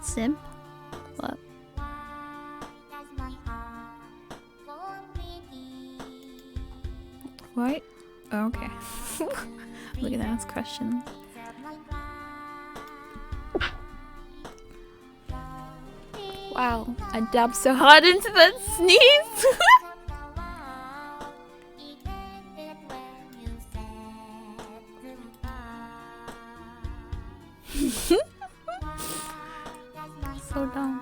Simp? What? What? Oh, okay. Look at that question. Wow, I dabbed so hard into that sneeze! So dumb.